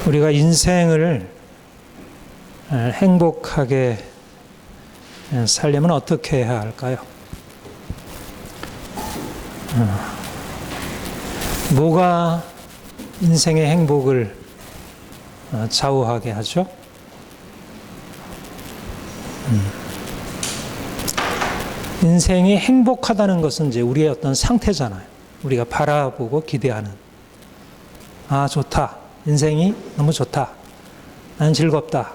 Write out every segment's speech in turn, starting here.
우리가 인생을 행복하게 살려면 어떻게 해야 할까요? 뭐가 인생의 행복을 좌우하게 하죠? 인생이 행복하다는 것은 이제 우리의 어떤 상태잖아요. 우리가 바라보고 기대하는. 아, 좋다. 인생이 너무 좋다. 난 즐겁다.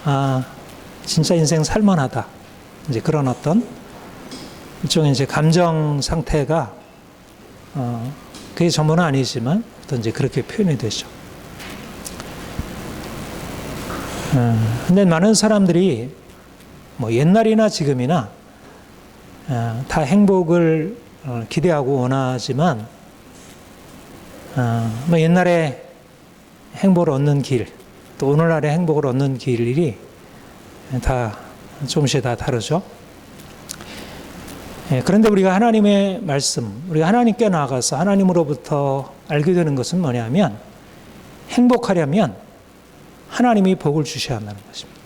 아, 진짜 인생 살만하다. 이제 그런 어떤 일종의 이제 감정 상태가 그게 전부는 아니지만 어떤 이제 그렇게 표현이 되죠. 근데 많은 사람들이 뭐 옛날이나 지금이나 다 행복을 기대하고 원하지만 뭐 옛날에 행복을 얻는 길, 또 오늘날의 행복을 얻는 길이 다 조금씩 다 다르죠. 그런데 우리가 하나님의 말씀, 우리가 하나님께 나아가서 하나님으로부터 알게 되는 것은 뭐냐면 행복하려면 하나님이 복을 주셔야 한다는 것입니다.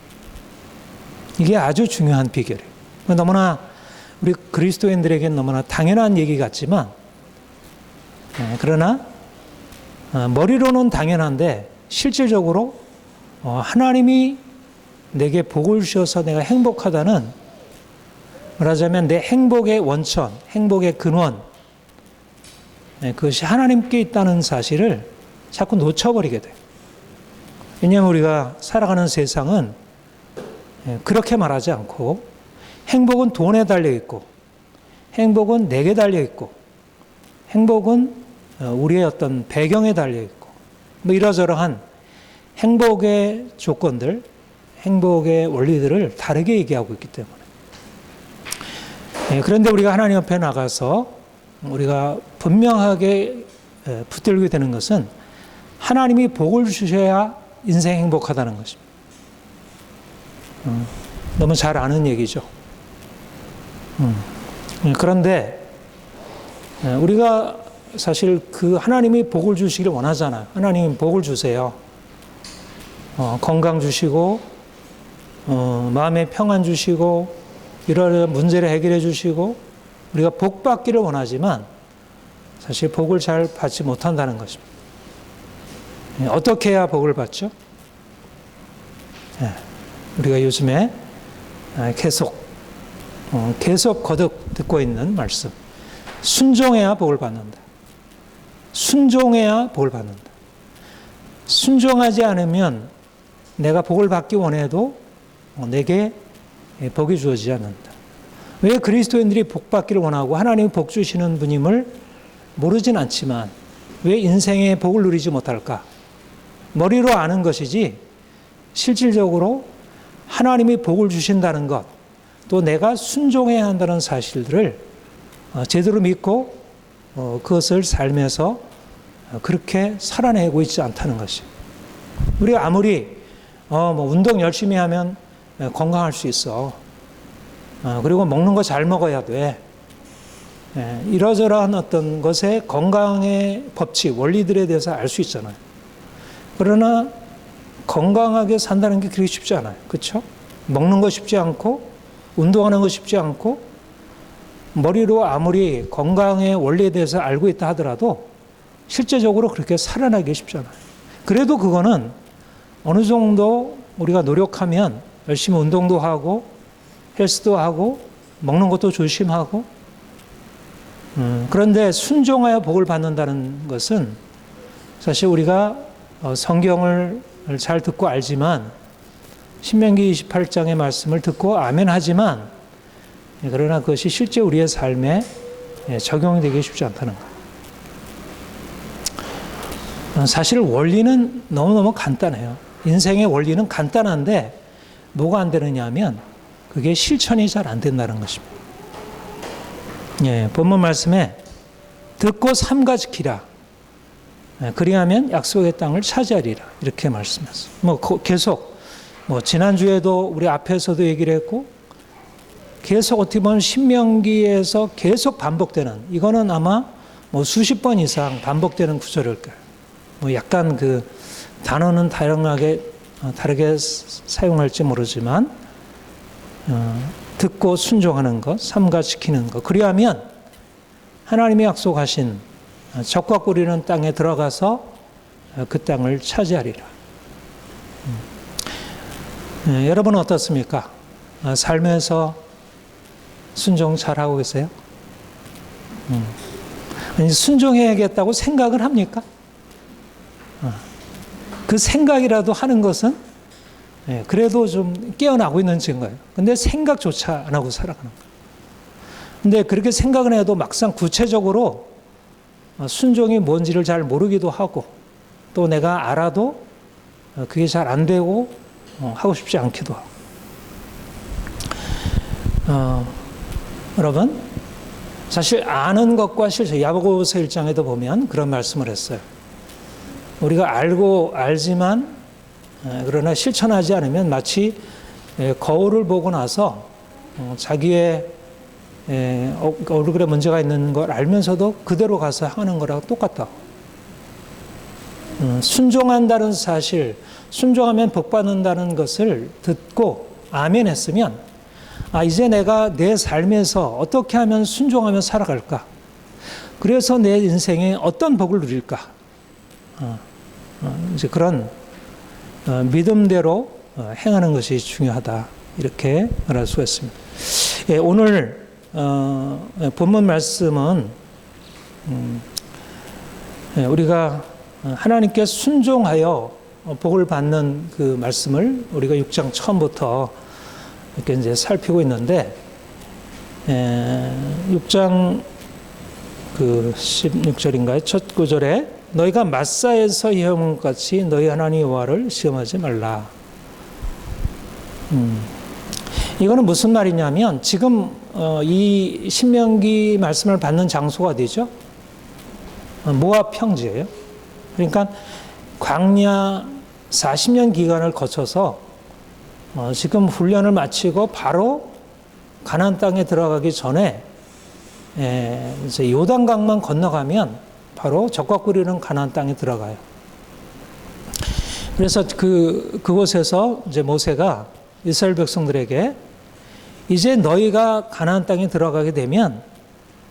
이게 아주 중요한 비결이에요. 너무나 우리 그리스도인들에게는 너무나 당연한 얘기 같지만 그러나 머리로는 당연한데 실질적으로 하나님이 내게 복을 주셔서 내가 행복하다는, 말하자면 내 행복의 원천, 행복의 근원, 그것이 하나님께 있다는 사실을 자꾸 놓쳐버리게 돼요. 왜냐하면 우리가 살아가는 세상은 그렇게 말하지 않고 행복은 돈에 달려있고 행복은 내게 달려있고 행복은 우리의 어떤 배경에 달려있고 뭐 이러저러한 행복의 조건들, 행복의 원리들을 다르게 얘기하고 있기 때문에. 그런데 우리가 하나님 앞에 나가서 우리가 분명하게 붙들게 되는 것은 하나님이 복을 주셔야 인생 행복하다는 것입니다. 너무 잘 아는 얘기죠. 그런데 우리가 사실 그 하나님이 복을 주시기를 원하잖아요. 하나님 복을 주세요. 건강 주시고 마음의 평안 주시고 이러한 문제를 해결해 주시고 우리가 복 받기를 원하지만 사실 복을 잘 받지 못한다는 것입니다. 어떻게 해야 복을 받죠? 우리가 요즘에 계속 거듭 듣고 있는 말씀. 순종해야 복을 받는다. 순종해야 복을 받는다. 순종하지 않으면 내가 복을 받기 원해도 내게 복이 주어지지 않는다. 왜 그리스도인들이 복 받기를 원하고 하나님이 복 주시는 분임을 모르진 않지만 왜 인생의 복을 누리지 못할까? 머리로 아는 것이지 실질적으로 하나님이 복을 주신다는 것, 또 내가 순종해야 한다는 사실들을 제대로 믿고 그것을 삶에서 그렇게 살아내고 있지 않다는 것이에요. 우리가 아무리 운동 열심히 하면 건강할 수 있어. 그리고 먹는 거 잘 먹어야 돼. 이러저러한 어떤 것의 건강의 법칙, 원리들에 대해서 알 수 있잖아요. 그러나 건강하게 산다는 게 그렇게 쉽지 않아요. 그렇죠? 먹는 거 쉽지 않고 운동하는 거 쉽지 않고 머리로 아무리 건강의 원리에 대해서 알고 있다 하더라도 실제적으로 그렇게 살아나기 쉽지 않아요. 그래도 그거는 어느 정도 우리가 노력하면 열심히 운동도 하고 헬스도 하고 먹는 것도 조심하고 그런데 순종하여 복을 받는다는 것은 사실 우리가 성경을 잘 듣고 알지만 신명기 28장의 말씀을 듣고 아멘 하지만 그러나 그것이 실제 우리의 삶에 적용이 되기 쉽지 않다는 것. 사실 원리는 너무너무 간단해요. 인생의 원리는 간단한데 뭐가 안 되느냐 하면 그게 실천이 잘 안 된다는 것입니다. 본문 말씀에 듣고 삼가 지키라. 그리하면 약속의 땅을 차지하리라. 이렇게 말씀했어요. 계속 지난주에도 우리 앞에서도 얘기를 했고 계속 어떻게 보면 신명기에서 계속 반복되는, 이거는 아마 수십 번 이상 반복되는 구절일 거예요. 약간 그 단어는 다르게 사용할지 모르지만 듣고 순종하는 것, 삼가 지키는 것. 그리하면 하나님이 약속하신 적과 꿀이는 땅에 들어가서 그 땅을 차지하리라. 여러분은 어떻습니까? 삶에서 순종 잘하고 계세요? 아니, 순종해야겠다고 생각을 합니까? 그 생각이라도 하는 것은 그래도 좀 깨어나고 있는 증거예요. 근데 생각조차 안 하고 살아가는 거예요. 근데 그렇게 생각은 해도 막상 구체적으로 순종이 뭔지를 잘 모르기도 하고 또 내가 알아도 그게 잘 안 되고 하고 싶지 않기도 하고. 여러분, 사실 아는 것과 실천, 야고보서 1장에도 보면 그런 말씀을 했어요. 우리가 알지만 그러나 실천하지 않으면 마치 거울을 보고 나서 자기의 얼굴에 문제가 있는 걸 알면서도 그대로 가서 하는 거랑 똑같다. 순종한다는 사실, 순종하면 복받는다는 것을 듣고 아멘 했으면 이제 내가 내 삶에서 어떻게 하면 순종하며 살아갈까? 그래서 내 인생에 어떤 복을 누릴까? 이제 그런 믿음대로 행하는 것이 중요하다. 이렇게 말할 수가 있습니다. 예, 오늘 본문 말씀은 우리가 하나님께 순종하여 복을 받는 그 말씀을 우리가 6장 처음부터 이렇게 이제 살피고 있는데 6장 그 16절인가요? 첫 구절에 너희가 마사에서 시험한 것 같이 너희 하나님 여호와를 시험하지 말라. 이거는 무슨 말이냐면 지금 이 신명기 말씀을 받는 장소가 어디죠? 모압 평지예요. 그러니까 광야 40년 기간을 거쳐서 지금 훈련을 마치고 바로 가나안 땅에 들어가기 전에 이제 요단강만 건너가면 바로 적과 꿀이는 가나안 땅에 들어가요. 그래서 그곳에서 이제 모세가 이스라엘 백성들에게 이제 너희가 가나안 땅에 들어가게 되면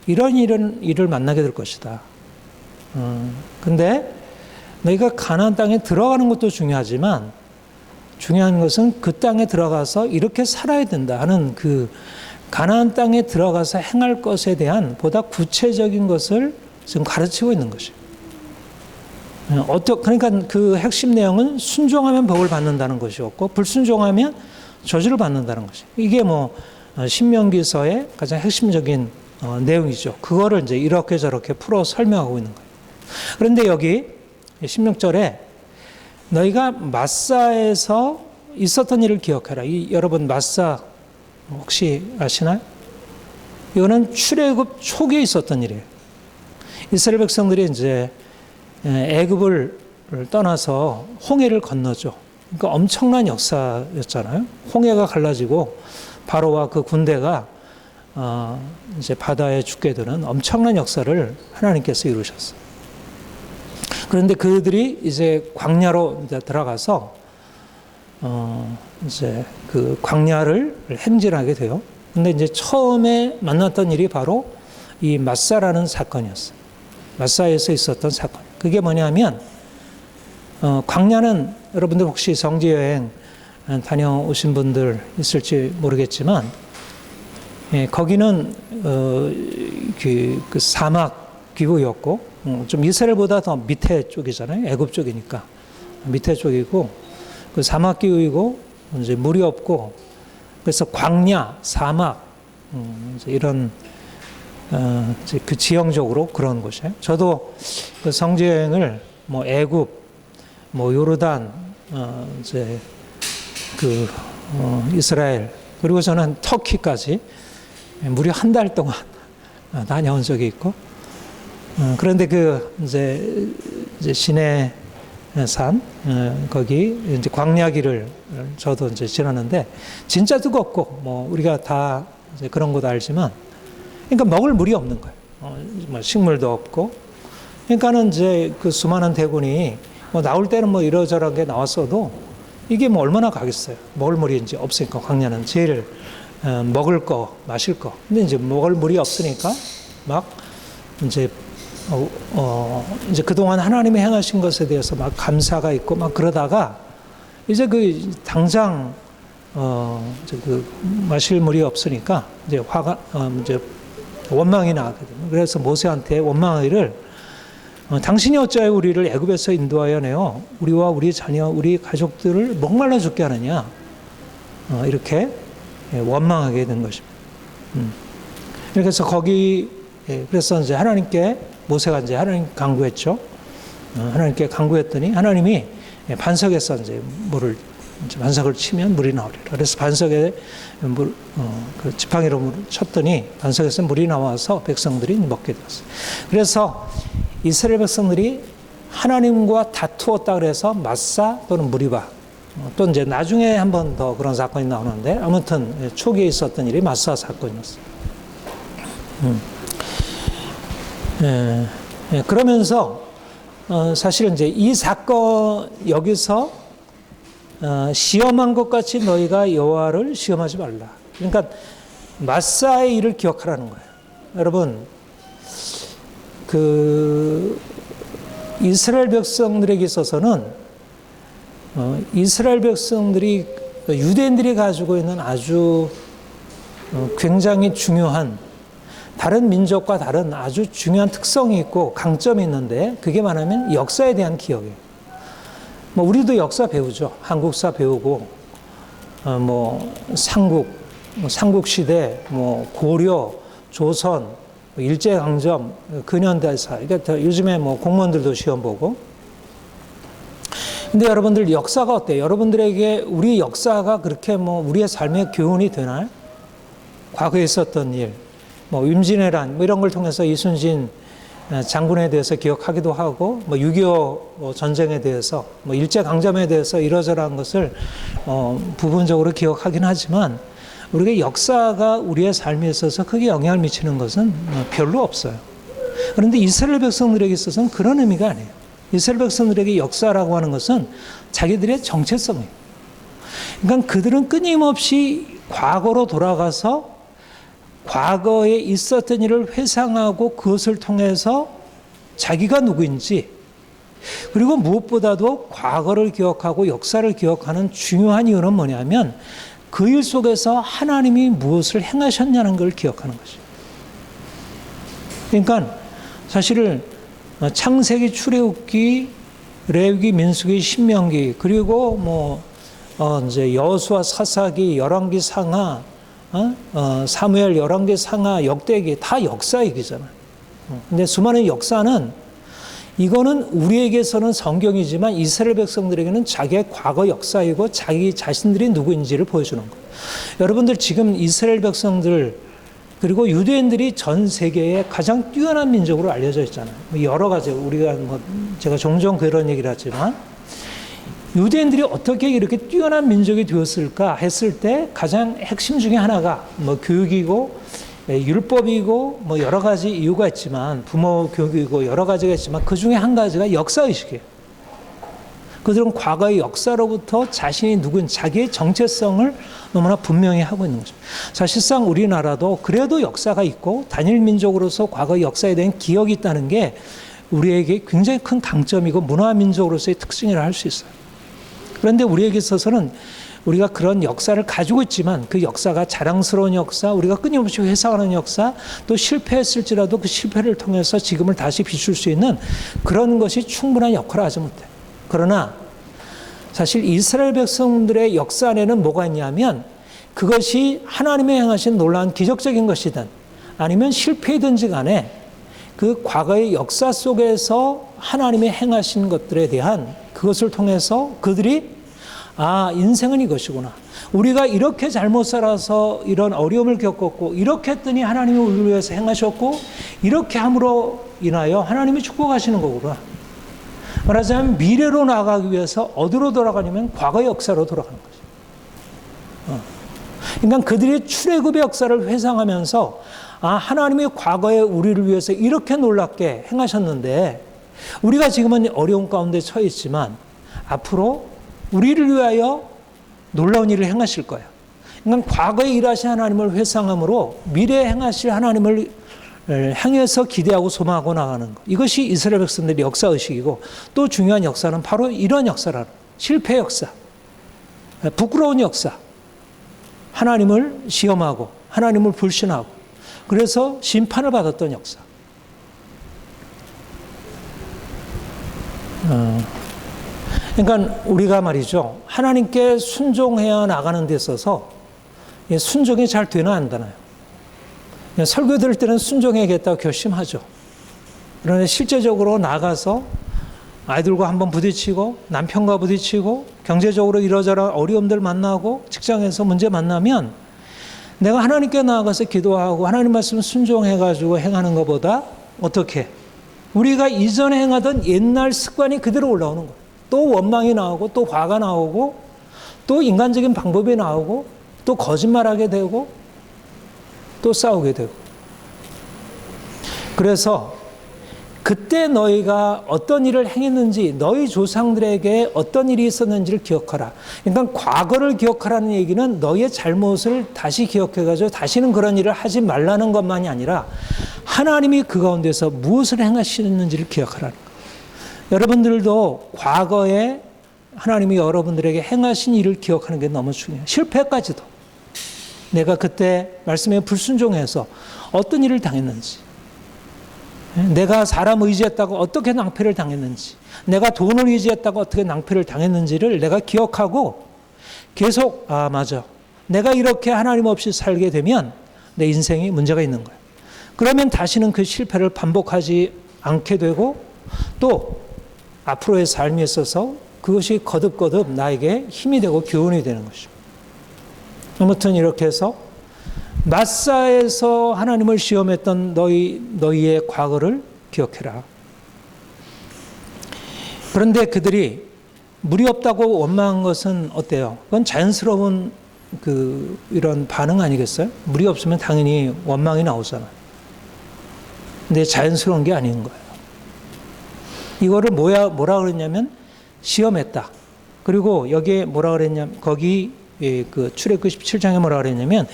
이런 일을 만나게 될 것이다. 근데 너희가 가나안 땅에 들어가는 것도 중요하지만 중요한 것은 그 땅에 들어가서 이렇게 살아야 된다 하는 그 가나안 땅에 들어가서 행할 것에 대한 보다 구체적인 것을 지금 가르치고 있는 것이에요. 그러니까 그 핵심 내용은 순종하면 복을 받는다는 것이었고 불순종하면 저주를 받는다는 것이에요. 이게 신명기서의 가장 핵심적인 내용이죠. 그거를 이제 이렇게 저렇게 풀어 설명하고 있는 거예요. 그런데 여기 16절에 너희가 마사에서 있었던 일을 기억해라. 여러분 마사 혹시 아시나요? 이거는 출애굽 초기에 있었던 일이에요. 이스라엘 백성들이 이제 애굽을 떠나서 홍해를 건너죠. 그러니까 엄청난 역사였잖아요. 홍해가 갈라지고 바로와 그 군대가 이제 바다에 죽게 되는 엄청난 역사를 하나님께서 이루셨어요. 그런데 그들이 이제 광야로 이제 들어가서 이제 그 광야를 행진하게 돼요. 근데 이제 처음에 만났던 일이 바로 이 마사라는 사건이었어요. 마사에서 있었던 사건. 그게 뭐냐면 광야는 여러분들 혹시 성지 여행 다녀오신 분들 있을지 모르겠지만 거기는 그 사막 기후였고 좀 이스라엘보다 더 밑에 쪽이잖아요. 애굽 쪽이니까 밑에 쪽이고 그 사막 기후이고 이제 물이 없고 그래서 광야, 사막 이제 이런 이제 그 지형적으로 그런 곳이에요. 저도 그 성지 여행을 애굽, 요르단, 이제 그 이스라엘 그리고 저는 터키까지 무려 한 달 동안 다녀온 적이 있고 그런데 이제 시내 산 거기 이제 광야길을 저도 이제 지났는데 진짜 뜨겁고 우리가 다 이제 그런 것도 알지만 그러니까 먹을 물이 없는 거예요. 식물도 없고 그러니까는 이제 그 수많은 대군이 뭐 나올 때는 뭐 이러저러하게 나왔어도 이게 뭐 얼마나 가겠어요. 먹을 물이 이제 없으니까 광야는 제일 먹을 거, 마실 거. 근데 이제 먹을 물이 없으니까 막 이제 이제 그동안 하나님이 행하신 것에 대해서 막 감사가 있고 막 그러다가 이제 그 당장 이제 그 마실 물이 없으니까 이제 화가 이제 원망이 나거든요. 그래서 모세한테 원망하기를 당신이 어찌하여 우리를 애굽에서 인도하여 내어 우리와 우리 자녀 우리 가족들을 목말라 죽게 하느냐 이렇게 원망하게 된 것입니다. 그래서 거기 그래서 이제 하나님께 모세가 이제 하나님 간구했죠. 하나님께 간구했더니 하나님이 반석에서 이제 물을 이제 반석을 치면 물이 나오리라. 그래서 반석에 그 지팡이로 물을 쳤더니 반석에서 물이 나와서 백성들이 먹게 되었어요. 그래서 이스라엘 백성들이 하나님과 다투었다 그래서 마사 또는 무리바 또 이제 나중에 한 번 더 그런 사건이 나오는데 아무튼 초기에 있었던 일이 마사 사건이었어요. 그러면서 사실은 이제 이 사건 여기서 시험한 것 같이 너희가 여호와를 시험하지 말라. 그러니까 마사의 일을 기억하라는 거예요. 여러분 그 이스라엘 백성들에게 있어서는 이스라엘 백성들이 유대인들이 가지고 있는 아주 굉장히 중요한 다른 민족과 다른 아주 중요한 특성이 있고 강점이 있는데 그게 뭐냐면 역사에 대한 기억이에요. 뭐 우리도 역사 배우죠. 한국사 배우고 뭐 삼국 시대, 뭐 고려, 조선, 일제강점, 근현대사. 그러니까 요즘에 뭐 공무원들도 시험 보고. 근데 여러분들 역사가 어때요? 여러분들에게 우리 역사가 그렇게 뭐 우리의 삶의 교훈이 되나요? 과거에 있었던 일, 뭐 임진왜란 뭐 이런 걸 통해서 이순신 장군에 대해서 기억하기도 하고, 뭐 6.25 전쟁에 대해서, 뭐 일제강점에 대해서 이러저러한 것을 부분적으로 기억하긴 하지만 우리가 역사가 우리의 삶에 있어서 크게 영향을 미치는 것은 별로 없어요. 그런데 이스라엘 백성들에게 있어서는 그런 의미가 아니에요. 이스라엘 백성들에게 역사라고 하는 것은 자기들의 정체성이에요. 그러니까 그들은 끊임없이 과거로 돌아가서 과거에 있었던 일을 회상하고 그것을 통해서 자기가 누구인지, 그리고 무엇보다도 과거를 기억하고 역사를 기억하는 중요한 이유는 뭐냐면 그 일 속에서 하나님이 무엇을 행하셨냐는 걸 기억하는 것이죠. 그러니까 사실은 창세기, 출애굽기, 레위기, 민수기, 신명기, 그리고 뭐 이제 여호수아, 사사기, 열왕기, 상하, 사무엘, 열왕기, 상하, 역대기 다 역사 얘기잖아요. 근데 수많은 역사는 이거는 우리에게서는 성경이지만 이스라엘 백성들에게는 자기의 과거 역사이고 자기 자신들이 누구인지를 보여주는 거예요. 여러분들 지금 이스라엘 백성들 그리고 유대인들이 전 세계에 가장 뛰어난 민족으로 알려져 있잖아요. 여러 가지 우리가 제가 종종 그런 얘기를 하지만 유대인들이 어떻게 이렇게 뛰어난 민족이 되었을까 했을 때 가장 핵심 중에 하나가 뭐 교육이고 율법이고 뭐 여러 가지 이유가 있지만 부모 교육이고 여러 가지가 있지만 그 중에 한 가지가 역사의식이에요. 그들은 과거의 역사로부터 자신이 누군 자기의 정체성을 너무나 분명히 하고 있는 거죠. 사실상 우리나라도 그래도 역사가 있고 단일 민족으로서 과거의 역사에 대한 기억이 있다는 게 우리에게 굉장히 큰 강점이고 문화민족으로서의 특징이라 할 수 있어요. 그런데 우리에게 있어서는 우리가 그런 역사를 가지고 있지만 그 역사가 자랑스러운 역사, 우리가 끊임없이 회상하는 역사, 또 실패했을지라도 그 실패를 통해서 지금을 다시 비출 수 있는 그런 것이 충분한 역할을 하지 못해요. 그러나 사실 이스라엘 백성들의 역사 안에는 뭐가 있냐면 그것이 하나님의 행하신 놀라운 기적적인 것이든 아니면 실패이든지 간에 그 과거의 역사 속에서 하나님의 행하신 것들에 대한 그것을 통해서 그들이 인생은 이것이구나. 우리가 이렇게 잘못 살아서 이런 어려움을 겪었고 이렇게 했더니 하나님이 우리를 위해서 행하셨고 이렇게 함으로 인하여 하나님이 축복하시는 거구나. 말하자면 미래로 나아가기 위해서 어디로 돌아가냐면 과거의 역사로 돌아가는 거죠. 그러니까 그들이 출애굽의 역사를 회상하면서 하나님이 과거에 우리를 위해서 이렇게 놀랍게 행하셨는데 우리가 지금은 어려운 가운데 처해 있지만 앞으로 우리를 위하여 놀라운 일을 행하실 거예요. 그러니까 과거에 일하신 하나님을 회상함으로 미래에 행하실 하나님을 향해서 기대하고 소망하고 나가는 것. 이것이 이스라엘 백성들의 역사의식이고, 또 중요한 역사는 바로 이런 역사라는 거예요. 실패 역사, 부끄러운 역사, 하나님을 시험하고 하나님을 불신하고 그래서 심판을 받았던 역사. 그러니까 우리가 말이죠, 하나님께 순종해야 나가는 데 있어서 순종이 잘 되나 안 되나요? 설교 들을 때는 순종해야겠다고 결심하죠. 그런데 실제적으로 나가서 아이들과 한번 부딪히고 남편과 부딪히고 경제적으로 이러저러 어려움들 만나고 직장에서 문제 만나면 내가 하나님께 나아가서 기도하고 하나님 말씀 순종해가지고 행하는 것보다 어떻게? 우리가 이전에 행하던 옛날 습관이 그대로 올라오는 거예요. 또 원망이 나오고 또 화가 나오고 또 인간적인 방법이 나오고 또 거짓말하게 되고 또 싸우게 되고. 그래서 그때 너희가 어떤 일을 행했는지, 너희 조상들에게 어떤 일이 있었는지를 기억하라. 그러니까 과거를 기억하라는 얘기는 너희의 잘못을 다시 기억해가지고 다시는 그런 일을 하지 말라는 것만이 아니라 하나님이 그 가운데서 무엇을 행하시는지를 기억하라는 거예요. 여러분들도 과거에 하나님이 여러분들에게 행하신 일을 기억하는 게 너무 중요해요. 실패까지도. 내가 그때 말씀에 불순종해서 어떤 일을 당했는지, 내가 사람 의지했다고 어떻게 낭패를 당했는지, 내가 돈을 의지했다고 어떻게 낭패를 당했는지를 내가 기억하고 계속, 아, 맞아, 내가 이렇게 하나님 없이 살게 되면 내 인생이 문제가 있는 거예요. 그러면 다시는 그 실패를 반복하지 않게 되고 또 앞으로의 삶에 있어서 그것이 거듭거듭 나에게 힘이 되고 교훈이 되는 것이죠. 아무튼 이렇게 해서 마사에서 하나님을 시험했던 너희의 과거를 기억해라. 그런데 그들이 물이 없다고 원망한 것은 어때요? 그건 자연스러운 이런 반응 아니겠어요? 물이 없으면 당연히 원망이 나오잖아요. 근데 자연스러운 게 아닌 거예요. 이거를 뭐라 그랬냐면 시험했다. 그리고 여기에 뭐라 그랬냐면 거기 출애굽기 17장에 뭐라 그랬냐면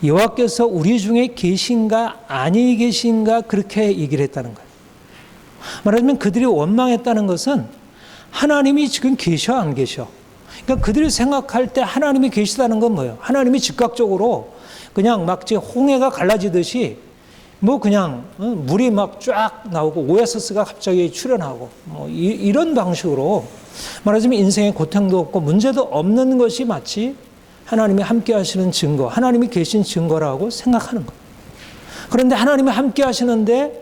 여호와께서 우리 중에 계신가 아니 계신가 그렇게 얘기를 했다는 거예요. 말하자면 그들이 원망했다는 것은 하나님이 지금 계셔 안 계셔. 그러니까 그들이 생각할 때 하나님이 계시다는 건 뭐예요? 하나님이 즉각적으로 그냥 마치 홍해가 갈라지듯이 뭐 그냥 물이 막 쫙 나오고 오아시스가 갑자기 출현하고 뭐 이런 방식으로 말하자면 인생에 고통도 없고 문제도 없는 것이 마치 하나님이 함께 하시는 증거, 하나님이 계신 증거라고 생각하는 거예요. 그런데 하나님이 함께 하시는데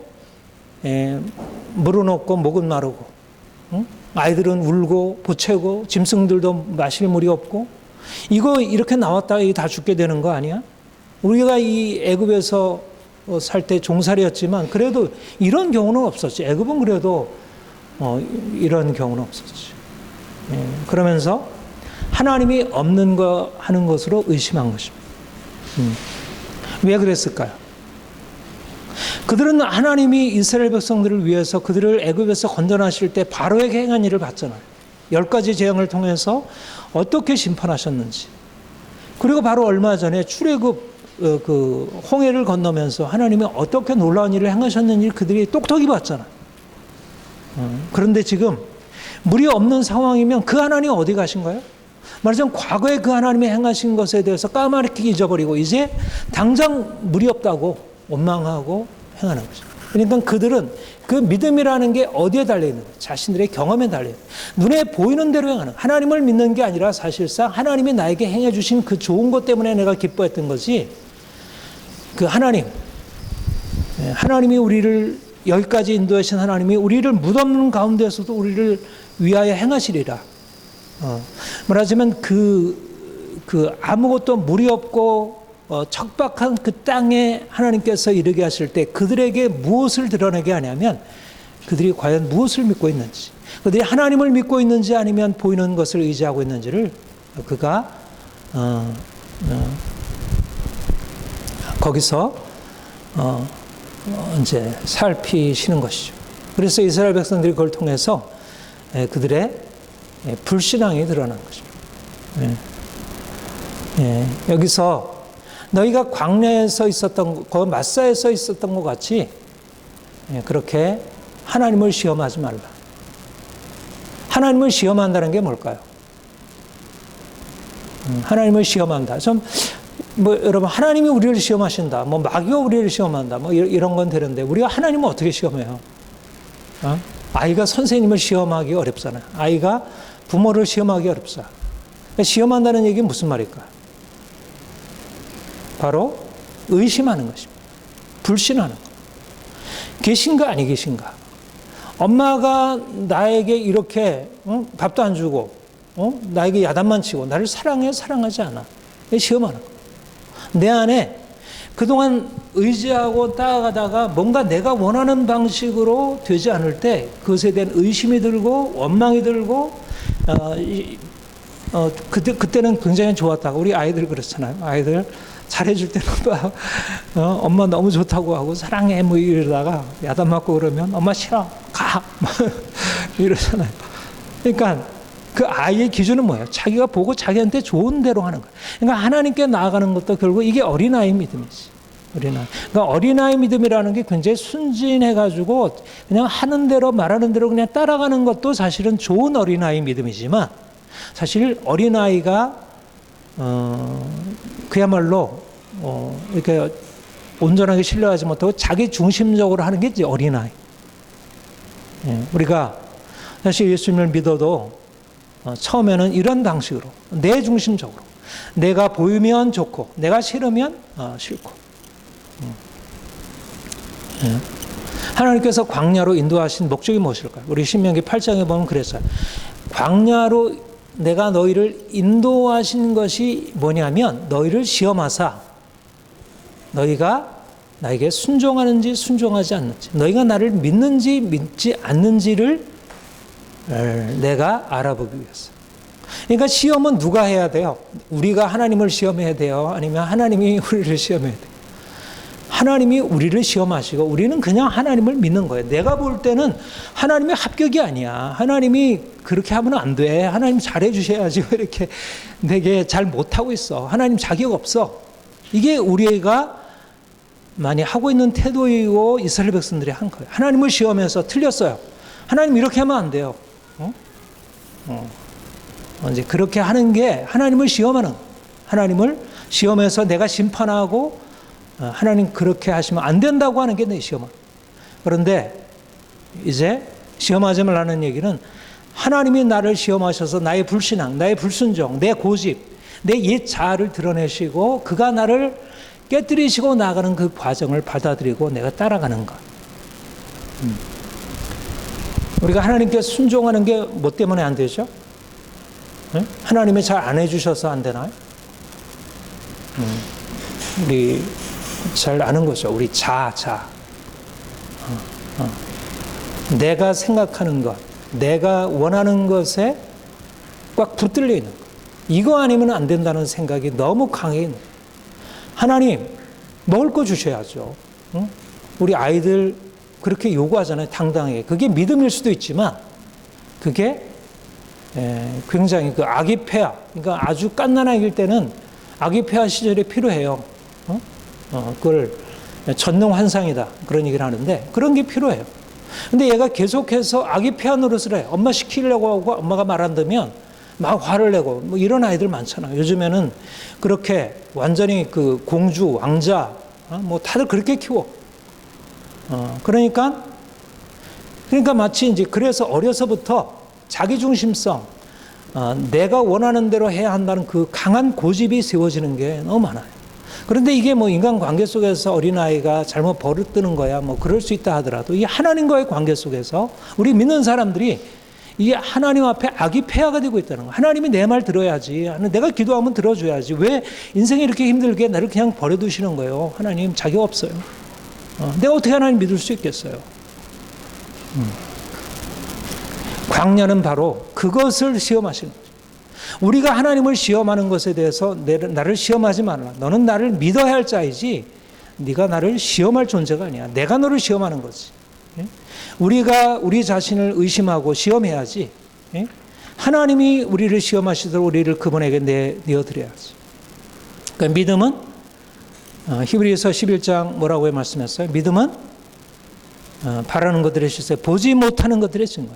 물은 없고 목은 마르고 아이들은 울고 보채고 짐승들도 마실 물이 없고 이거 이렇게 나왔다가 다 죽게 되는 거 아니야? 우리가 이 애굽에서 살 때 종살이였지만 그래도 이런 경우는 없었지. 애굽은 그래도 이런 경우는 없었지. 그러면서 하나님이 없는 거 하는 것으로 의심한 것입니다. 왜 그랬을까요? 그들은 하나님이 이스라엘 백성들을 위해서 그들을 애굽에서 건져나실 때 바로에게 행한 일을 봤잖아요. 10가지 재앙을 통해서 어떻게 심판하셨는지. 그리고 바로 얼마 전에 출애굽 홍해를 건너면서 하나님이 어떻게 놀라운 일을 행하셨는지 그들이 똑똑히 봤잖아요. 그런데 지금 물이 없는 상황이면 그 하나님 어디 가신 거예요? 말하자면 과거에 그 하나님이 행하신 것에 대해서 까마득히 잊어버리고 이제 당장 물이 없다고 원망하고 행하는 거죠. 그러니까 그들은 그 믿음이라는 게 어디에 달려있는 거예요? 자신들의 경험에 달려있는 거예요. 눈에 보이는 대로 행하는 거예요. 하나님을 믿는 게 아니라 사실상 하나님이 나에게 행해 주신 그 좋은 것 때문에 내가 기뻐했던 거지, 그 하나님이 우리를 여기까지 인도하신 하나님이 우리를 무덤 가운데서도 우리를 위하여 행하시리라. 말하자면 아무것도 물이 없고 척박한 그 땅에 하나님께서 이르게 하실 때 그들에게 무엇을 드러내게 하냐면 그들이 과연 무엇을 믿고 있는지, 그들이 하나님을 믿고 있는지 아니면 보이는 것을 의지하고 있는지를 그가 거기서 이제 살피시는 것이죠. 그래서 이스라엘 백성들이 그걸 통해서 그들의 불신앙이 드러난 것입니다. 여기서 너희가 광야에 서 있었던 것, 마사에 서 있었던 것 같이 그렇게 하나님을 시험하지 말라. 하나님을 시험한다는 게 뭘까요? 하나님을 시험한다. 여러분, 하나님이 우리를 시험하신다. 마귀가 우리를 시험한다. 이런 건 되는데, 우리가 하나님을 어떻게 시험해요? 아이가 선생님을 시험하기 어렵잖아요. 아이가 부모를 시험하기 어렵잖아요. 시험한다는 얘기는 무슨 말일까요? 바로 의심하는 것입니다. 불신하는 것. 계신가 아니 계신가? 엄마가 나에게 이렇게 밥도 안 주고 나에게 야단만 치고 나를 사랑해 사랑하지 않아. 시험하는 거. 내 안에 그동안 의지하고 따라가다가 뭔가 내가 원하는 방식으로 되지 않을 때 그것에 대한 의심이 들고 원망이 들고 그때는 굉장히 좋았다고. 우리 아이들 그렇잖아요. 아이들 잘해줄 때는 엄마 너무 좋다고 하고 사랑해 뭐 이러다가 야단 맞고 그러면 엄마 싫어 가 이러잖아요. 그러니까 그 아이의 기준은 뭐예요? 자기가 보고 자기한테 좋은 대로 하는 거예요. 그러니까 하나님께 나아가는 것도 결국 이게 어린아이 믿음이지. 어린아이. 그러니까 어린아이 믿음이라는 게 굉장히 순진해가지고 그냥 하는 대로 말하는 대로 그냥 따라가는 것도 사실은 좋은 어린아이 믿음이지만 사실 어린아이가 그야말로 이렇게 온전하게 신뢰하지 못하고 자기 중심적으로 하는 게 이제 어린아이. 우리가 사실 예수님을 믿어도 처음에는 이런 방식으로 내 중심적으로 내가 보이면 좋고 내가 싫으면 싫고. 하나님께서 광야로 인도하신 목적이 무엇일까요? 우리 신명기 8장에 보면 그랬어요. 광야로 내가 너희를 인도하신 것이 뭐냐면 너희를 시험하사 너희가 나에게 순종하는지 순종하지 않는지 너희가 나를 믿는지 믿지 않는지를 내가 알아보기 위해서. 그러니까 시험은 누가 해야 돼요? 우리가 하나님을 시험해야 돼요? 아니면 하나님이 우리를 시험해야 돼요? 하나님이 우리를 시험하시고 우리는 그냥 하나님을 믿는 거예요. 내가 볼 때는 하나님의 합격이 아니야. 하나님이 그렇게 하면 안 돼. 하나님 잘해 주셔야지. 왜 이렇게 되게 잘 못하고 있어. 하나님 자격 없어. 이게 우리가 많이 하고 있는 태도이고 이스라엘 백성들이 한 거예요. 하나님을 시험해서 틀렸어요. 하나님 이렇게 하면 안 돼요. 이제 그렇게 하는 게 하나님을 시험하는, 하나님을 시험해서 내가 심판하고 하나님 그렇게 하시면 안 된다고 하는 게 내 시험은. 그런데 이제 시험하지 말라는 얘기는 하나님이 나를 시험하셔서 나의 불신앙, 나의 불순종, 내 고집, 내 옛 자아를 드러내시고 그가 나를 깨뜨리시고 나가는 그 과정을 받아들이고 내가 따라가는 것. 우리가 하나님께 순종하는 게 뭐 때문에 안 되죠? 하나님이 잘 안 해주셔서 안 되나요? 우리 잘 아는 거죠. 우리 자. 내가 생각하는 것, 내가 원하는 것에 꽉 붙들려 있는 것. 이거 아니면 안 된다는 생각이 너무 강해 있는 거예요. 하나님, 먹을 거 주셔야죠. 우리 아이들 그렇게 요구하잖아요. 당당하게. 그게 믿음일 수도 있지만 그게 굉장히 그 아기 폐하, 그러니까 아주 갓난아기일 때는 아기 폐하 시절이 필요해요. 그걸 전능 환상이다 그런 얘기를 하는데 그런 게 필요해요. 근데 얘가 계속해서 아기 폐하 노릇을 해요. 엄마 시키려고 하고 엄마가 말 안 듣면 막 화를 내고 뭐 이런 아이들 많잖아요. 요즘에는 그렇게 완전히 그 공주 왕자 뭐 다들 그렇게 키워. 그러니까 마치 이제 그래서 어려서부터 자기중심성, 내가 원하는 대로 해야 한다는 그 강한 고집이 세워지는 게 너무 많아요. 그런데 이게 뭐 인간관계 속에서 어린아이가 잘못 버릇드는 거야 뭐 그럴 수 있다 하더라도 이 하나님과의 관계 속에서 우리 믿는 사람들이 이게 하나님 앞에 아기 폐하가 되고 있다는 거야. 하나님이 내 말 들어야지. 내가 기도하면 들어줘야지. 왜 인생이 이렇게 힘들게 나를 그냥 버려두시는 거예요. 하나님 자격 없어요. 내가 어떻게 하나님 믿을 수 있겠어요. 광야는 바로 그것을 시험하시는 거죠. 우리가 하나님을 시험하는 것에 대해서 나를 시험하지 말라. 너는 나를 믿어야 할 자이지 네가 나를 시험할 존재가 아니야. 내가 너를 시험하는 거지. 예? 우리가 우리 자신을 의심하고 시험해야지. 예? 하나님이 우리를 시험하시도록 우리를 그분에게 내어드려야지. 그러니까 믿음은 히브리서 11장 뭐라고 말씀했어요? 믿음은 바라는 것들의 실세, 보지 못하는 것들의 증거.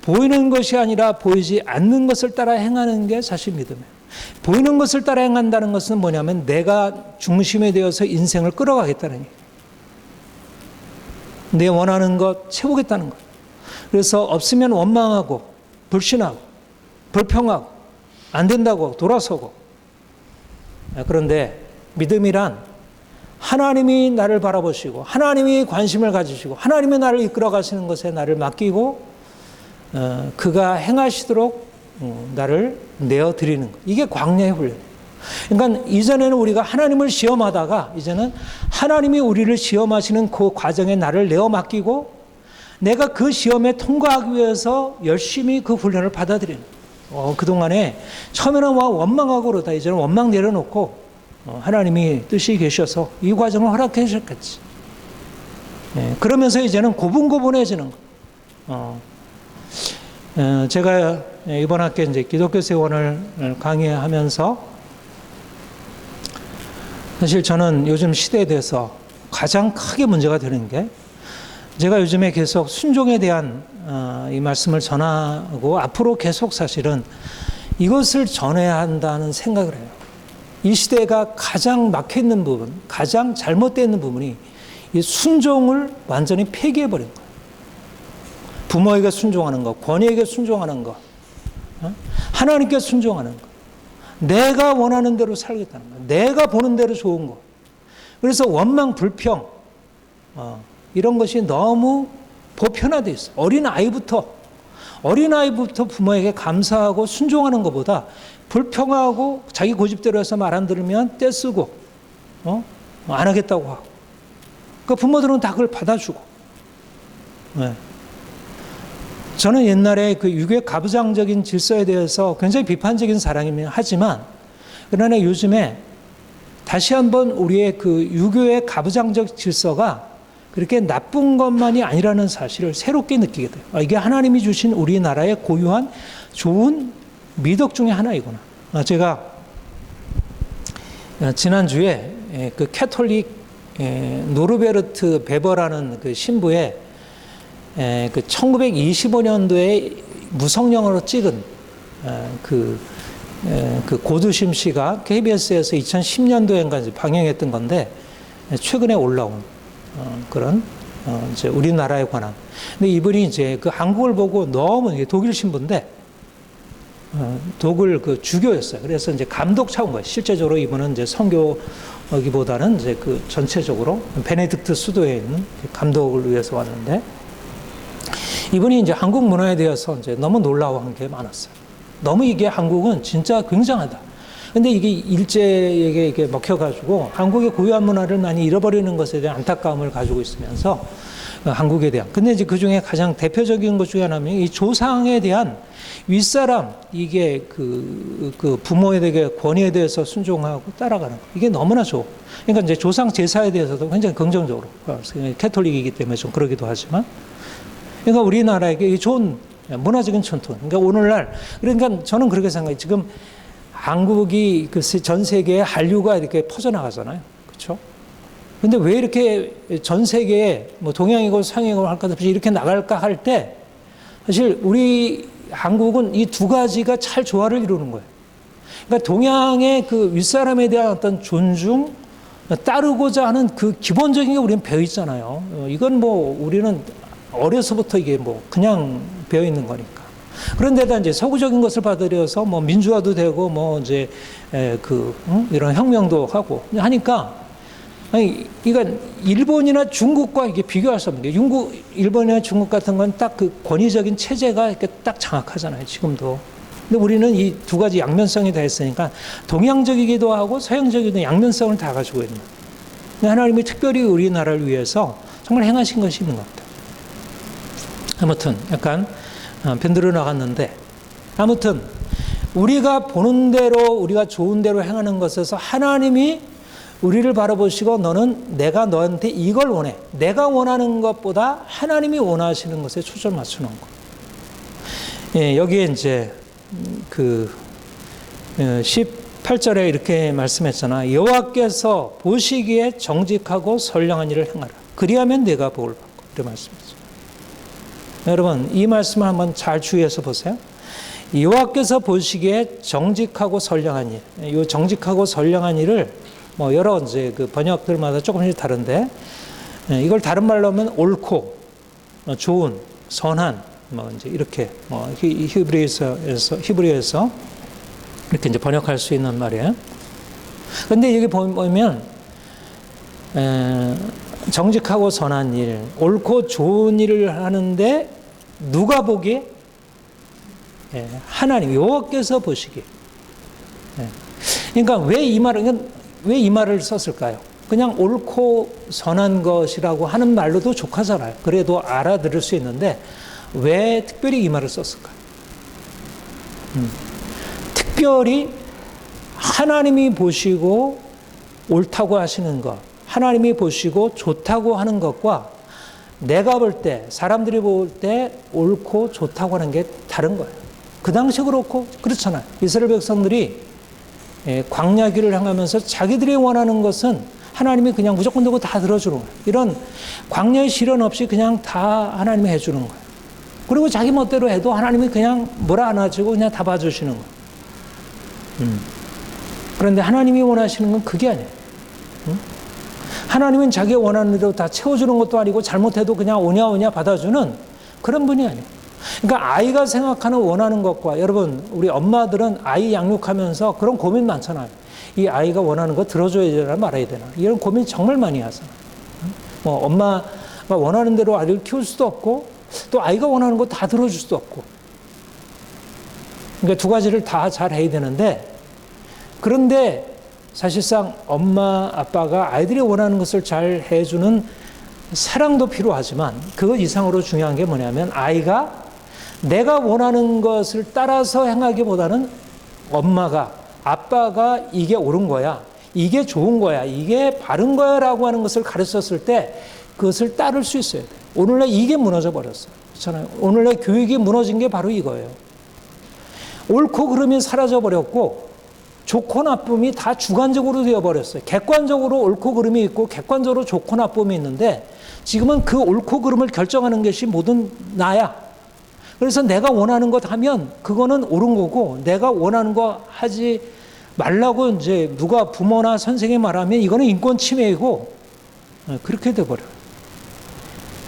보이는 것이 아니라 보이지 않는 것을 따라 행하는 게 사실 믿음이에요. 보이는 것을 따라 행한다는 것은 뭐냐면 내가 중심에 되어서 인생을 끌어가겠다는 얘기예요. 내 원하는 것 채우겠다는 거예요. 그래서 없으면 원망하고 불신하고 불평하고 안 된다고 돌아서고. 그런데 믿음이란 하나님이 나를 바라보시고 하나님이 관심을 가지시고 하나님이 나를 이끌어 가시는 것에 나를 맡기고 그가 행하시도록 나를 내어드리는 것. 이게 광야의 훈련이에요. 그러니까 이전에는 우리가 하나님을 시험하다가 이제는 하나님이 우리를 시험하시는 그 과정에 나를 내어 맡기고 내가 그 시험에 통과하기 위해서 열심히 그 훈련을 받아들이는 거예요. 그동안에 처음에는 원망하고 그러다 이제는 원망 내려놓고 하나님이 뜻이 계셔서 이 과정을 허락해 주셨겠지. 그러면서 이제는 고분고분해지는 거예요. 제가 이번 학기 이제 기독교 세원을 강의하면서 사실 저는 요즘 시대에 대해서 가장 크게 문제가 되는 게 제가 요즘에 계속 순종에 대한 이 말씀을 전하고 앞으로 계속 사실은 이것을 전해야 한다는 생각을 해요. 이 시대가 가장 막혀있는 부분, 가장 잘못되어 있는 부분이 이 순종을 완전히 폐기해버린 거예요. 부모에게 순종하는 것, 권위에게 순종하는 것, 하나님께 순종하는 것, 내가 원하는 대로 살겠다는 것, 내가 보는 대로 좋은 것. 그래서 원망, 불평 이런 것이 너무 보편화되어 있어요. 어린아이부터 부모에게 감사하고 순종하는 것보다 불평하고 자기 고집대로 해서 말 안 들으면 떼쓰고 안 하겠다고 하고. 그러니까 부모들은 다 그걸 받아주고. 네. 저는 옛날에 그 유교의 가부장적인 질서에 대해서 굉장히 비판적인 사람이긴 하지만 그러나 요즘에 다시 한번 우리의 그 유교의 가부장적 질서가 그렇게 나쁜 것만이 아니라는 사실을 새롭게 느끼게 돼요. 이게 하나님이 주신 우리나라의 고유한 좋은 미덕 중에 하나이구나. 제가 지난주에 그 캐톨릭 노르베르트 베버라는 그 신부의 그 1925년도에 무성령으로 찍은 그 고두심 씨가 KBS에서 2010년도에까지 방영했던 건데 최근에 올라온 그런 이제 우리나라에 관한. 근데 이분이 이제 그 한국을 보고 너무 독일 신부인데 독일 그 주교였어요. 그래서 이제 감독 차원 거예요. 실제적으로 이분은 이제 선교기보다는 이제 그 전체적으로 베네딕트 수도에 있는 감독을 위해서 왔는데 이분이 이제 한국 문화에 대해서 이제 너무 놀라워한 게 많았어요. 너무 이게 한국은 진짜 굉장하다. 근데 이게 일제에게 이게 먹혀가지고 한국의 고유한 문화를 많이 잃어버리는 것에 대한 안타까움을 가지고 있으면서 한국에 대한. 근데 이제 그 중에 가장 대표적인 것 중에 하나는 이 조상에 대한 윗사람, 이게 그 부모에 대해 권위에 대해서 순종하고 따라가는 거. 이게 너무나 좋아. 그러니까 이제 조상 제사에 대해서도 굉장히 긍정적으로. 캐톨릭이기 때문에 좀 그러기도 하지만. 그러니까 우리나라에게 좋은 문화적인 전통. 그러니까 오늘날, 그러니까 저는 그렇게 생각해요. 지금 한국이 그 전 세계에 한류가 이렇게 퍼져나가잖아요. 그렇죠? 근데 왜 이렇게 전 세계에 뭐 동양이고 서양이고 할 것 없이 이렇게 나갈까 할 때 사실 우리 한국은 이 두 가지가 잘 조화를 이루는 거예요. 그러니까 동양의 그 윗사람에 대한 어떤 존중, 따르고자 하는 그 기본적인 게 우리는 배어 있잖아요. 이건 뭐 우리는 어려서부터 이게 뭐 그냥 배어 있는 거니까. 그런데다 이제 서구적인 것을 받아들여서 뭐 민주화도 되고 뭐 이제 이런 혁명도 하고 하니까 아니 이건 일본이나 중국과 이게 비교할 수 없는 게 일본이나 중국 같은 건 딱 그 권위적인 체제가 이렇게 딱 장악하잖아요. 지금도. 근데 우리는 이 두 가지 양면성이 다 있으니까 동양적이기도 하고 서양적이기도 양면성을 다 가지고 있는. 하나님이 특별히 우리나라를 위해서 정말 행하신 것이 있는 것 같아요. 아무튼 약간 편들어 나갔는데 아무튼 우리가 보는 대로 우리가 좋은 대로 행하는 것에서 하나님이 우리를 바라보시고 너는 내가 너한테 이걸 원해. 내가 원하는 것보다 하나님이 원하시는 것에 초점을 맞추는 거. 예, 여기에 이제 18절에 이렇게 말씀했잖아. 여호와께서 보시기에 정직하고 선량한 일을 행하라. 그리하면 내가 복을 받고. 이렇게 말씀했죠. 여러분, 이 말씀을 한번 잘 주의해서 보세요. 여호와께서 보시기에 정직하고 선량한 일. 이 정직하고 선량한 일을 뭐 여러 이제 그 번역들마다 조금씩 다른데, 이걸 다른 말로 하면 옳고, 좋은, 선한, 뭐 이제 이렇게 뭐 히브리어에서 이렇게 이제 번역할 수 있는 말이에요. 근데 여기 보면 정직하고 선한 일, 옳고 좋은 일을 하는데 누가 보기에? 하나님, 여호와께서 보시기에. 그러니까 왜 이 말을 썼을까요? 그냥 옳고 선한 것이라고 하는 말로도 족하잖아요. 그래도 알아들을 수 있는데 왜 특별히 이 말을 썼을까요? 특별히 하나님이 보시고 옳다고 하시는 것, 하나님이 보시고 좋다고 하는 것과 내가 볼 때, 사람들이 볼 때 옳고 좋다고 하는 게 다른 거예요. 그 당시 그렇고 그렇잖아요. 이스라엘 백성들이 광야길을 향하면서 자기들이 원하는 것은 하나님이 그냥 무조건 되고 다 들어주는 거예요. 이런 광야의 시련 없이 그냥 다 하나님이 해주는 거예요. 그리고 자기 멋대로 해도 하나님이 그냥 뭐라 안 하시고 그냥 다 봐주시는 거예요. 그런데 하나님이 원하시는 건 그게 아니에요. 하나님은 자기가 원하는 대로 다 채워주는 것도 아니고 잘못해도 그냥 오냐 받아주는 그런 분이 아니에요. 그러니까 아이가 생각하는 원하는 것과, 여러분 우리 엄마들은 아이 양육하면서 그런 고민 많잖아요. 이 아이가 원하는 거 들어줘야 되나 말아야 되나, 이런 고민 정말 많이 하잖아요. 뭐 엄마가 원하는 대로 아이를 키울 수도 없고 또 아이가 원하는 거 다 들어줄 수도 없고, 그러니까 두 가지를 다 잘 해야 되는데, 그런데 사실상 엄마 아빠가 아이들이 원하는 것을 잘 해주는 사랑도 필요하지만 그것 이상으로 중요한 게 뭐냐면, 아이가 내가 원하는 것을 따라서 행하기보다는 엄마가, 아빠가 이게 옳은 거야, 이게 좋은 거야, 이게 바른 거야 라고 하는 것을 가르쳤을 때 그것을 따를 수 있어야 돼요. 오늘날 이게 무너져 버렸어요. 그렇잖아요. 오늘날 교육이 무너진 게 바로 이거예요. 옳고 그름이 사라져 버렸고 좋고 나쁨이 다 주관적으로 되어버렸어요. 객관적으로 옳고 그름이 있고 객관적으로 좋고 나쁨이 있는데, 지금은 그 옳고 그름을 결정하는 것이 모든 나야. 그래서 내가 원하는 것 하면 그거는 옳은 거고, 내가 원하는 거 하지 말라고 이제 누가 부모나 선생님이 말하면 이거는 인권 침해이고, 그렇게 돼버려요.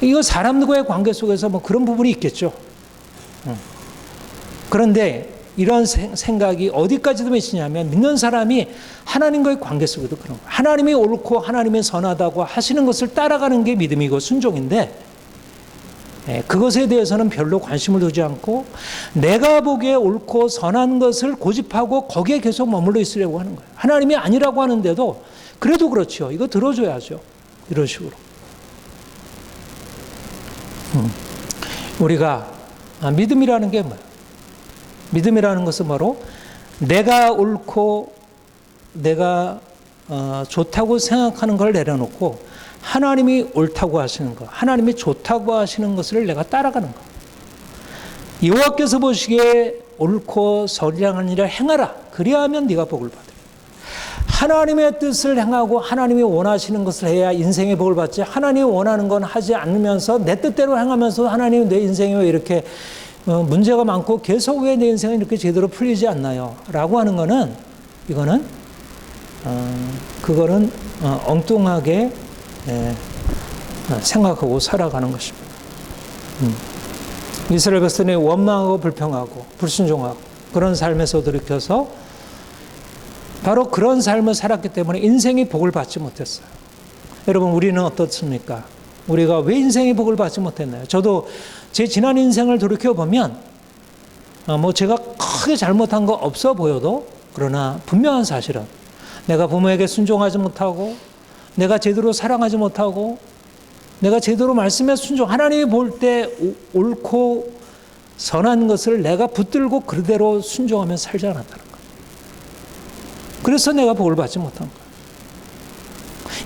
이거 사람들과의 관계 속에서 뭐 그런 부분이 있겠죠. 그런데 이런 생각이 어디까지도 미치냐면, 믿는 사람이 하나님과의 관계 속에도 그런 거예요. 하나님이 옳고 하나님이 선하다고 하시는 것을 따라가는 게 믿음이고 순종인데, 그것에 대해서는 별로 관심을 두지 않고 내가 보기에 옳고 선한 것을 고집하고 거기에 계속 머물러 있으려고 하는 거예요. 하나님이 아니라고 하는데도 그래도 그렇죠. 이거 들어줘야죠. 이런 식으로. 우리가 믿음이라는 게 뭐예요? 믿음이라는 것은 바로 내가 옳고 내가 좋다고 생각하는 걸 내려놓고 하나님이 옳다고 하시는 것, 하나님이 좋다고 하시는 것을 내가 따라가는 것. 여호와께서 보시기에 옳고 선량한 일을 행하라. 그리하면 네가 복을 받으리라. 하나님의 뜻을 행하고 하나님이 원하시는 것을 해야 인생의 복을 받지, 하나님이 원하는 건 하지 않으면서 내 뜻대로 행하면서 하나님이 내 인생에 왜 이렇게 문제가 많고 계속 왜 내 인생은 이렇게 제대로 풀리지 않나요? 라고 하는 거는, 이거는 그거는 엉뚱하게 생각하고 살아가는 것입니다. 이스라엘 백성이 원망하고 불평하고 불순종하고 그런 삶에서 돌이켜서 바로 그런 삶을 살았기 때문에 인생이 복을 받지 못했어요. 여러분, 우리는 어떻습니까? 우리가 왜 인생의 복을 받지 못했나요? 저도 제 지난 인생을 돌이켜보면 뭐 제가 크게 잘못한 거 없어 보여도, 그러나 분명한 사실은 내가 부모에게 순종하지 못하고, 내가 제대로 사랑하지 못하고, 내가 제대로 말씀에 순종, 하나님이 볼 때 옳고 선한 것을 내가 붙들고 그대로 순종하며 살지 않았다는 거예요. 그래서 내가 복을 받지 못한 거예요.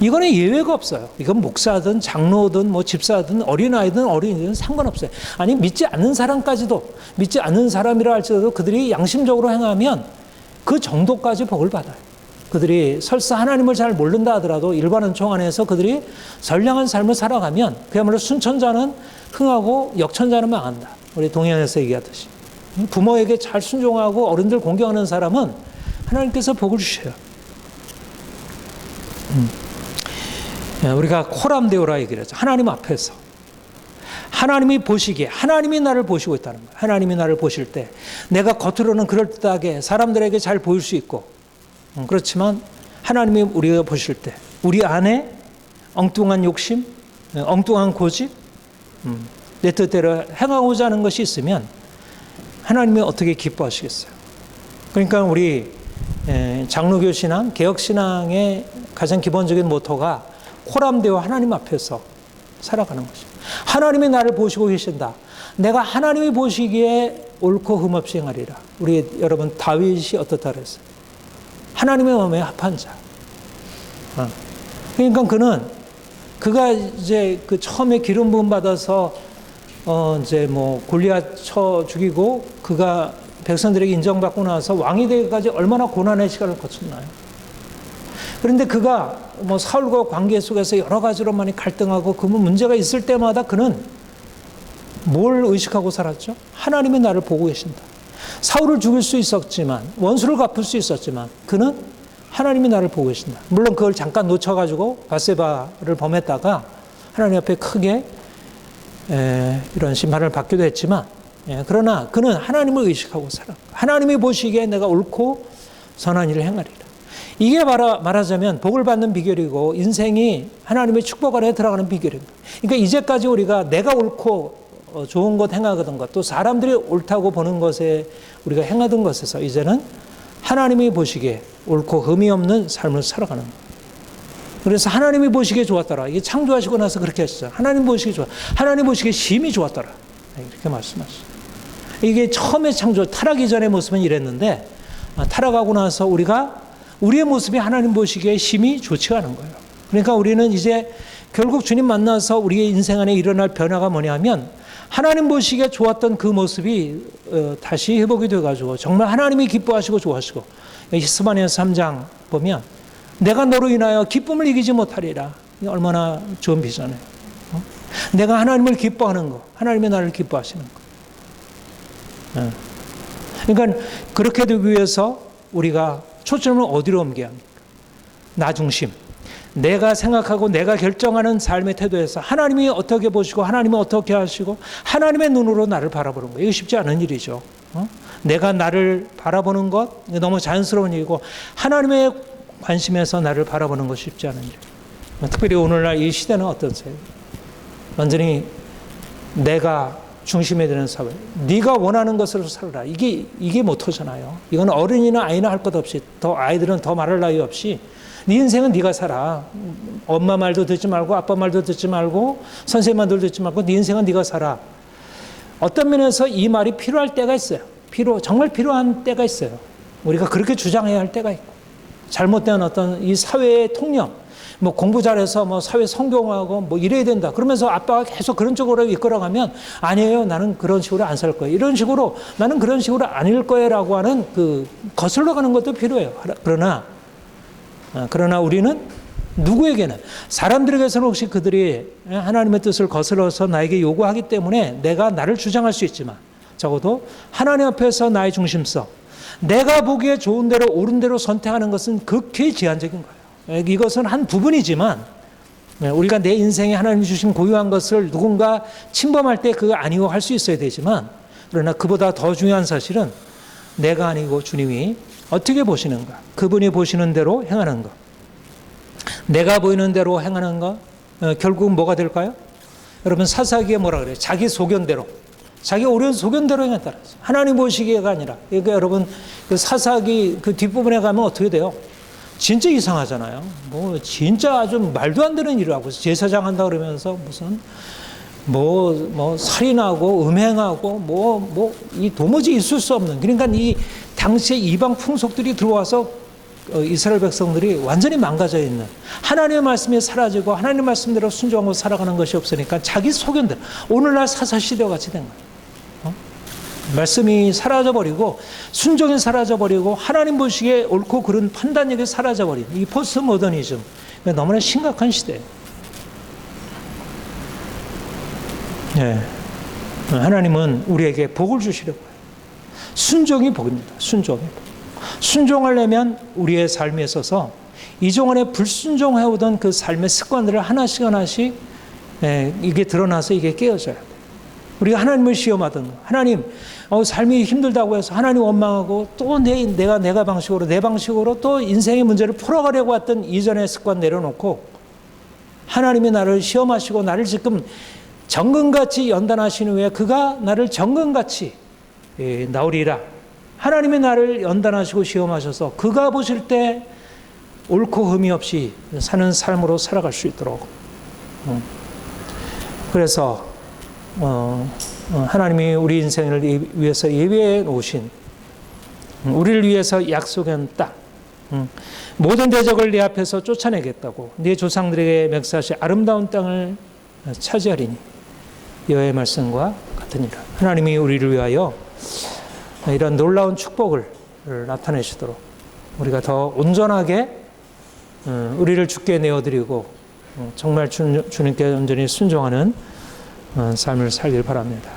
이거는 예외가 없어요. 이건 목사든 장로든 뭐 집사든 어린아이든 어린이든 상관없어요. 아니 믿지 않는 사람까지도, 믿지 않는 사람이라 할지라도 그들이 양심적으로 행하면 그 정도까지 복을 받아요. 그들이 설사 하나님을 잘 모른다 하더라도 일반 은총 안에서 그들이 선량한 삶을 살아가면 그야말로 순천자는 흥하고 역천자는 망한다. 우리 동양에서 얘기하듯이. 부모에게 잘 순종하고 어른들 공경하는 사람은 하나님께서 복을 주셔요. 우리가 코람데오라 얘기를 하죠. 하나님 앞에서. 하나님이 보시기에, 하나님이 나를 보시고 있다는 거예요. 하나님이 나를 보실 때 내가 겉으로는 그럴듯하게 사람들에게 잘 보일 수 있고, 그렇지만 하나님이 우리가 보실 때 우리 안에 엉뚱한 욕심, 엉뚱한 고집, 내 뜻대로 행하고자 하는 것이 있으면 하나님이 어떻게 기뻐하시겠어요? 그러니까 우리 장로교 신앙, 개혁 신앙의 가장 기본적인 모토가 코람데오 하나님 앞에서 살아가는 것이죠. 하나님이 나를 보시고 계신다. 내가 하나님이 보시기에 옳고 흠없이 행하리라. 우리 여러분 다윗이 어떻다 그랬어요? 하나님의 마음에 합한 자. 그러니까 그가 이제 그 처음에 기름 부음 받아서 이제 뭐 골리앗 쳐 죽이고 그가 백성들에게 인정받고 나서 왕이 되기까지 얼마나 고난의 시간을 거쳤나요? 그런데 그가 뭐 사울과 관계 속에서 여러 가지로 많이 갈등하고 그 문제가 있을 때마다 그는 뭘 의식하고 살았죠? 하나님이 나를 보고 계신다. 사울을 죽일 수 있었지만, 원수를 갚을 수 있었지만 그는 하나님이 나를 보고 계신다. 물론 그걸 잠깐 놓쳐가지고 밧세바를 범했다가 하나님 앞에 크게 이런 심판을 받기도 했지만, 그러나 그는 하나님을 의식하고 살아. 하나님이 보시기에 내가 옳고 선한 일을 행하리라. 이게 말하자면 복을 받는 비결이고 인생이 하나님의 축복 안에 들어가는 비결입니다. 그러니까 이제까지 우리가 내가 옳고 좋은 것 행하던 것, 또 사람들이 옳다고 보는 것에 우리가 행하던 것에서 이제는 하나님이 보시기에 옳고 흠이 없는 삶을 살아가는 거예요. 그래서 하나님이 보시기에 좋았더라. 이게 창조하시고 나서 그렇게 하시죠. 하나님 보시기에 좋아. 하나님 보시기에 심히 좋았더라. 이렇게 말씀하시죠. 이게 처음에 타락 이전의 모습은 이랬는데 타락하고 나서 우리의 모습이 하나님 보시기에 심히 좋지 않은 거예요. 그러니까 우리는 이제 결국 주님 만나서 우리의 인생 안에 일어날 변화가 뭐냐면 하나님 보시기에 좋았던 그 모습이 다시 회복이 돼가지고 정말 하나님이 기뻐하시고 좋아하시고 히스마니아서 3장 보면 내가 너로 인하여 기쁨을 이기지 못하리라. 얼마나 좋은 비전이에요. 내가 하나님을 기뻐하는 거, 하나님이 나를 기뻐하시는 거. 그러니까 그렇게 되기 위해서 우리가 초점을 어디로 옮겨야 합니까? 나 중심. 내가 생각하고 내가 결정하는 삶의 태도에서 하나님이 어떻게 보시고 하나님이 어떻게 하시고 하나님의 눈으로 나를 바라보는 거예요. 이거 쉽지 않은 일이죠. 내가 나를 바라보는 것 너무 자연스러운 일이고 하나님의 관심에서 나를 바라보는 것이 쉽지 않은 일. 특별히 오늘날 이 시대는 어떠세요? 완전히 내가 중심에 되는 사회. 네가 원하는 것으로 살아라. 이게 모토잖아요. 이건 어른이나 아이나 할 것 없이 더 아이들은 더 말할 나위 없이 네 인생은 네가 살아. 엄마 말도 듣지 말고 아빠 말도 듣지 말고 선생님 말도 듣지 말고 네 인생은 네가 살아. 어떤 면에서 이 말이 필요할 때가 있어요. 정말 필요한 때가 있어요. 우리가 그렇게 주장해야 할 때가 있고 잘못된 어떤 이 사회의 통념, 뭐 공부 잘해서 뭐 사회 성공하고 뭐 이래야 된다. 그러면서 아빠가 계속 그런 쪽으로 이끌어가면 아니에요. 나는 그런 식으로 안 살 거예요. 이런 식으로 나는 그런 식으로 아닐 거예요라고 하는 그 거슬러 가는 것도 필요해요. 그러나 우리는 누구에게는 사람들에게서는 혹시 그들이 하나님의 뜻을 거슬러서 나에게 요구하기 때문에 내가 나를 주장할 수 있지만 적어도 하나님 앞에서 나의 중심성, 내가 보기에 좋은 대로 옳은 대로 선택하는 것은 극히 제한적인 거예요. 이것은 한 부분이지만 우리가 내 인생에 하나님이 주신 고유한 것을 누군가 침범할 때 그거 아니고 할 수 있어야 되지만 그러나 그보다 더 중요한 사실은 내가 아니고 주님이 어떻게 보시는가? 그분이 보시는 대로 행하는 것. 내가 보이는 대로 행하는 것. 결국은 뭐가 될까요? 여러분 사사기에 뭐라 그래요? 자기 소견대로. 자기 옳은 소견대로 행했다. 하나님 보시기가 아니라. 그러니까 여러분 그 사사기 그 뒷부분에 가면 어떻게 돼요? 진짜 이상하잖아요. 뭐 진짜 아주 말도 안 되는 일을 하고 제사장 한다 그러면서 무슨 뭐 살인하고 음행하고 이 도무지 있을 수 없는 그러니까 이 당시에 이방 풍속들이 들어와서 이스라엘 백성들이 완전히 망가져 있는, 하나님의 말씀이 사라지고 하나님의 말씀대로 순종하고 살아가는 것이 없으니까 자기 소견대로, 오늘날 사사시대와 같이 된 거예요. 말씀이 사라져버리고 순종이 사라져버리고 하나님 보시기에 옳고 그른 판단력이 사라져버린 이 포스트 모더니즘, 너무나 심각한 시대예요. 네. 하나님은 우리에게 복을 주시려고 해요. 순종이 복입니다. 순종이 복. 순종하려면 우리의 삶에 있어서 이종안에 불순종해오던 그 삶의 습관들을 하나씩 이게 드러나서 이게 깨어져야 돼요. 우리가 하나님을 시험하던 거. 하나님, 삶이 힘들다고 해서 하나님 원망하고 또 내가 방식으로, 내 방식으로 또 인생의 문제를 풀어가려고 했던 이전의 습관 내려놓고 하나님이 나를 시험하시고 나를 지금 정금같이 연단하신 후에 그가 나를 정금같이 나오리라. 하나님이 나를 연단하시고 시험하셔서 그가 보실 때 옳고 흠이 없이 사는 삶으로 살아갈 수 있도록. 그래서 하나님이 우리 인생을 위해서 예비해 놓으신, 우리를 위해서 약속한 땅, 모든 대적을 네 앞에서 쫓아내겠다고 네 조상들에게 맹세하신 아름다운 땅을 차지하리니 여호와의 말씀과 같으니라. 하나님이 우리를 위하여 이런 놀라운 축복을 나타내시도록 우리가 더 온전하게 우리를 주께 내어드리고 정말 주님께 온전히 순종하는 삶을 살길 바랍니다.